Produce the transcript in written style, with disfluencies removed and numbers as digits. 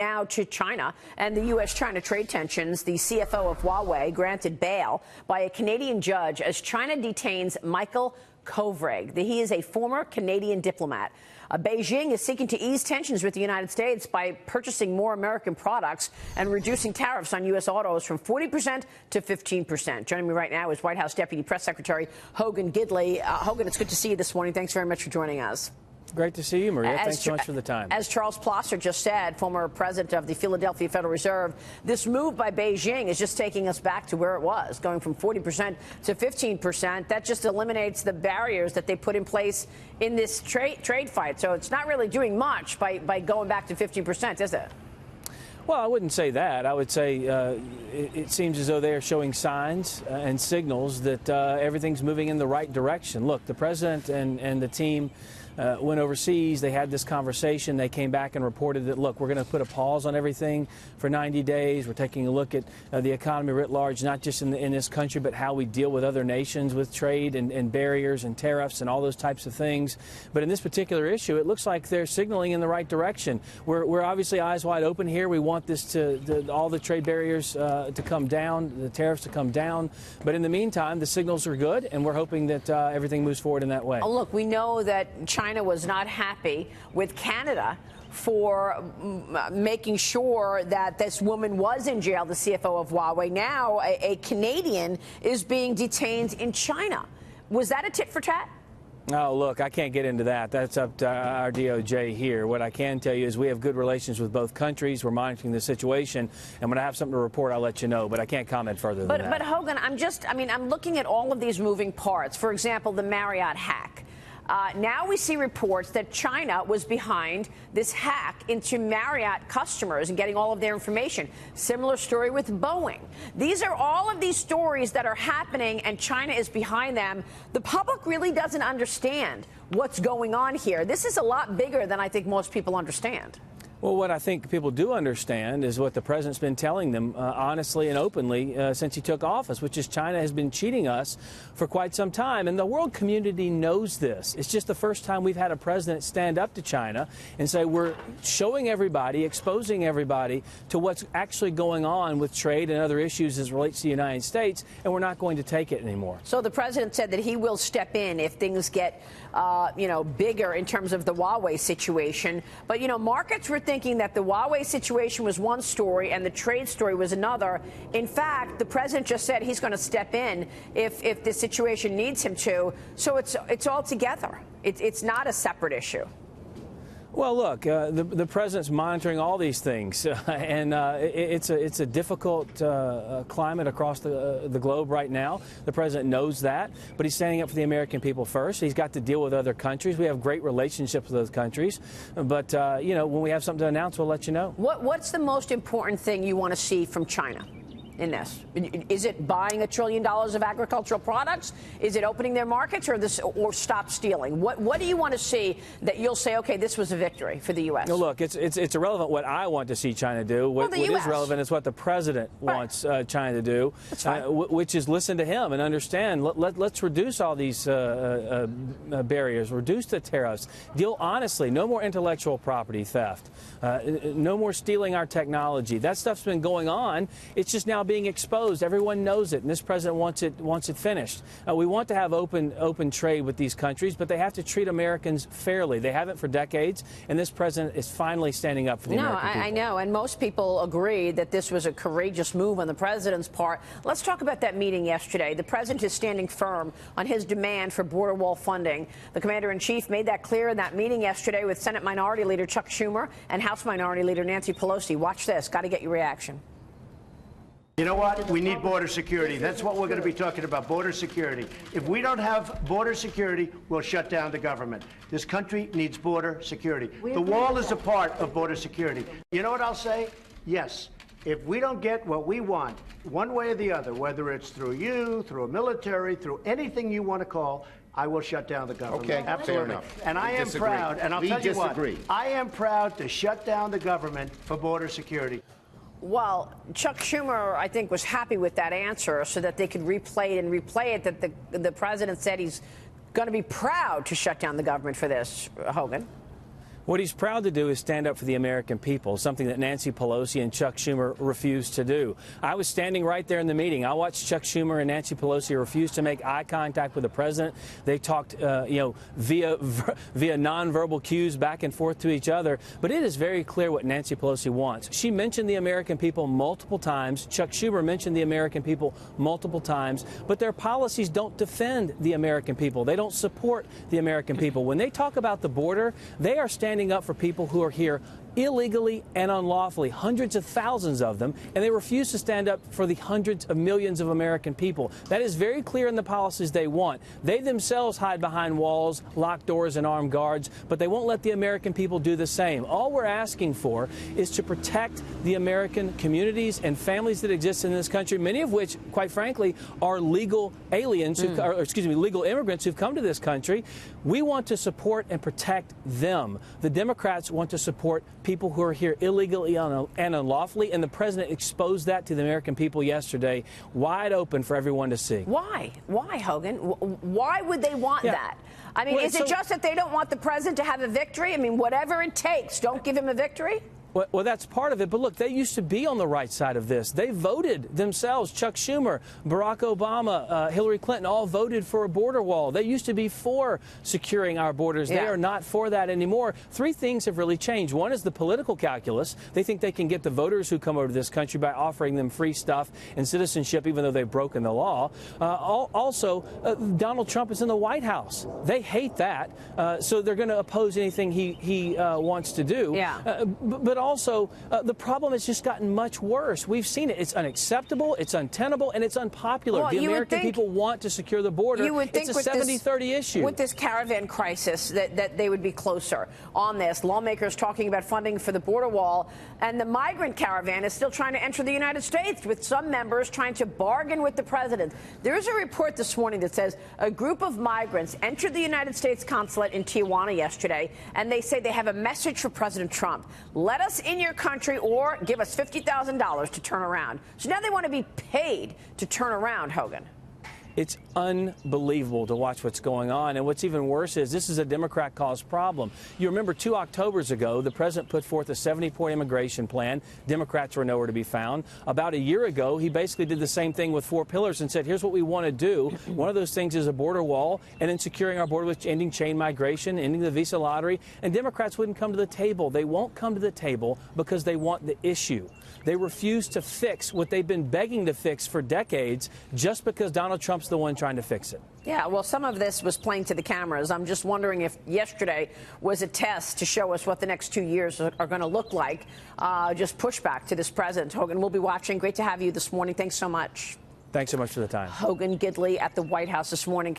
Now to China and the U.S.-China trade tensions. The CFO of Huawei granted bail by a Canadian judge as China detains Michael Kovrig. He is a former Canadian diplomat. Beijing is seeking to ease tensions with the United States by purchasing more American products and reducing tariffs on U.S. autos from 40% to 15%. Joining me right now is White House Deputy Press Secretary Hogan Gidley. Hogan, it's good to see you this morning. Thanks very much for joining us. Great to see you, Maria. Thanks so much for the time. As Charles Plosser just said, former president of the Philadelphia Federal Reserve, this move by Beijing is just taking us back to where it was, going from 40% to 15%. That just eliminates the barriers that they put in place in this trade fight. So it's not really doing much by going back to 15%, is it? Well, I wouldn't say that. I would say it seems as though they are showing signs and signals that everything's moving in the right direction. Look, the president and the team went overseas. They had this conversation. They came back and reported that, look, we're going to put a pause on everything for 90 days. We're taking a look at the economy writ large, not just in this country, but how we deal with other nations with trade and barriers and tariffs and all those types of things. But in this particular issue, it looks like they're signaling in the right direction. We're obviously eyes wide open here. We want this all the trade barriers to come down, the tariffs to come down. But in the meantime, the signals are good, and we're hoping that everything moves forward in that way. Oh, look, we know that China was not happy with Canada for making sure that this woman was in jail, the CFO of Huawei. Now a Canadian is being detained in China. Was that a tit for tat? Oh, look, I can't get into that. That's up to our DOJ here. What I can tell you is we have good relations with both countries. We're monitoring the situation, and when I have something to report, I'll let you know. But I can't comment further than that. But Hogan, I'm looking at all of these moving parts. For example, the Marriott hack. Now we see reports that China was behind this hack into Marriott customers and getting all of their information. Similar story with Boeing. These are all of these stories that are happening, and China is behind them. The public really doesn't understand what's going on here. This is a lot bigger than I think most people understand. Well, what I think people do understand is what the president's been telling them honestly and openly since he took office, which is China has been cheating us for quite some time. And the world community knows this. It's just the first time we've had a president stand up to China and say we're showing everybody, exposing everybody to what's actually going on with trade and other issues as it relates to the United States, and we're not going to take it anymore. So the president said that he will step in if things get, bigger in terms of the Huawei situation. But, markets were thinking that the Huawei situation was one story and the trade story was another. In fact, the president just said he's going to step in if the situation needs him to. So it's all together. It's not a separate issue. Well, look, the president's monitoring all these things, and it's a difficult climate across the globe right now. The president knows that, but he's standing up for the American people first. He's got to deal with other countries. We have great relationships with those countries, but when we have something to announce, we'll let you know. What's the most important thing you want to see from China in this? Is it buying $1 trillion of agricultural products? Is it opening their markets, or stop stealing? What do you want to see that you'll say, okay, this was a victory for the U.S.? No, look, it's irrelevant what I want to see China do. What is relevant is what the president wants China to do, which is listen to him and understand. Let's reduce all these barriers, reduce the tariffs, deal honestly. No more intellectual property theft, no more stealing our technology. That stuff's been going on. It's just now being exposed. Everyone knows it, and this president wants it finished. We want to have open trade with these countries, but they have to treat Americans fairly. They haven't for decades, and this president is finally standing up for the American people. I know, and most people agree that this was a courageous move on the president's part. Let's talk about that meeting yesterday. The president is standing firm on his demand for border wall funding. The commander-in-chief made that clear in that meeting yesterday with Senate Minority Leader Chuck Schumer and House Minority Leader Nancy Pelosi. Watch this. Got to get your reaction. You know what? We need border security. That's what we're going to be talking about, border security. If we don't have border security, we'll shut down the government. This country needs border security. The wall is a part of border security. You know what I'll say? Yes. If we don't get what we want, one way or the other, whether it's through you, through a military, through anything you want to call, I will shut down the government. Okay, absolutely. fair enough. And I am proud, and I'll tell you what, I am proud to shut down the government for border security. Well, Chuck Schumer, I think, was happy with that answer so that they could replay it, that the president said he's going to be proud to shut down the government for this, Hogan. What he's proud to do is stand up for the American people, something that Nancy Pelosi and Chuck Schumer refused to do. I was standing right there in the meeting. I watched Chuck Schumer and Nancy Pelosi refuse to make eye contact with the president. They talked, via nonverbal cues back and forth to each other. But it is very clear what Nancy Pelosi wants. She mentioned the American people multiple times. Chuck Schumer mentioned the American people multiple times. But their policies don't defend the American people. They don't support the American people. When they talk about the border, they are standing up for people who are here illegally and unlawfully, hundreds of thousands of them, and they refuse to stand up for the hundreds of millions of American people. That is very clear in the policies they want. They themselves hide behind walls, locked doors, and armed guards, but they won't let the American people do the same. All we're asking for is to protect the American communities and families that exist in this country, many of which, quite frankly, are legal aliens, legal immigrants who've come to this country. We want to support and protect them. The Democrats want to support people who are here illegally and unlawfully, and the president exposed that to the American people yesterday, wide open for everyone to see. Why? Why, Hogan? Why would they want that? I mean, is it just that they don't want the president to have a victory? I mean, whatever it takes, don't give him a victory? Well, that's part of it. But look, they used to be on the right side of this. They voted themselves. Chuck Schumer, Barack Obama, Hillary Clinton all voted for a border wall. They used to be for securing our borders. They are not for that anymore. Three things have really changed. One is the political calculus. They think they can get the voters who come over to this country by offering them free stuff and citizenship, even though they've broken the law. Also, Donald Trump is in the White House. They hate that. So they're going to oppose anything he wants to do. But also, the problem has just gotten much worse. We've seen it. It's unacceptable, it's untenable, and it's unpopular. Well, the American people want to secure the border. You would think it's a 70-30 issue. With this caravan crisis, that they would be closer on this. Lawmakers talking about funding for the border wall, and the migrant caravan is still trying to enter the United States, with some members trying to bargain with the president. There is a report this morning that says a group of migrants entered the United States consulate in Tijuana yesterday, and they say they have a message for President Trump. Let us in your country or give us $50,000 to turn around. So now they want to be paid to turn around, Hogan. It's unbelievable to watch what's going on. And what's even worse is this is a Democrat-caused problem. You remember 2 Octobers ago, the president put forth a 70-point immigration plan. Democrats were nowhere to be found. About a year ago, he basically did the same thing with 4 pillars and said, here's what we want to do. One of those things is a border wall, and then securing our border with ending chain migration, ending the visa lottery. And Democrats wouldn't come to the table. They won't come to the table because they want the issue. They refuse to fix what they've been begging to fix for decades just because Donald Trump's the one trying to fix it. Yeah, well, some of this was playing to the cameras. I'm just wondering if yesterday was a test to show us what the next 2 years are going to look like. Just pushback to this president. Hogan, we'll be watching. Great to have you this morning. Thanks so much. Thanks so much for the time. Hogan Gidley at the White House this morning.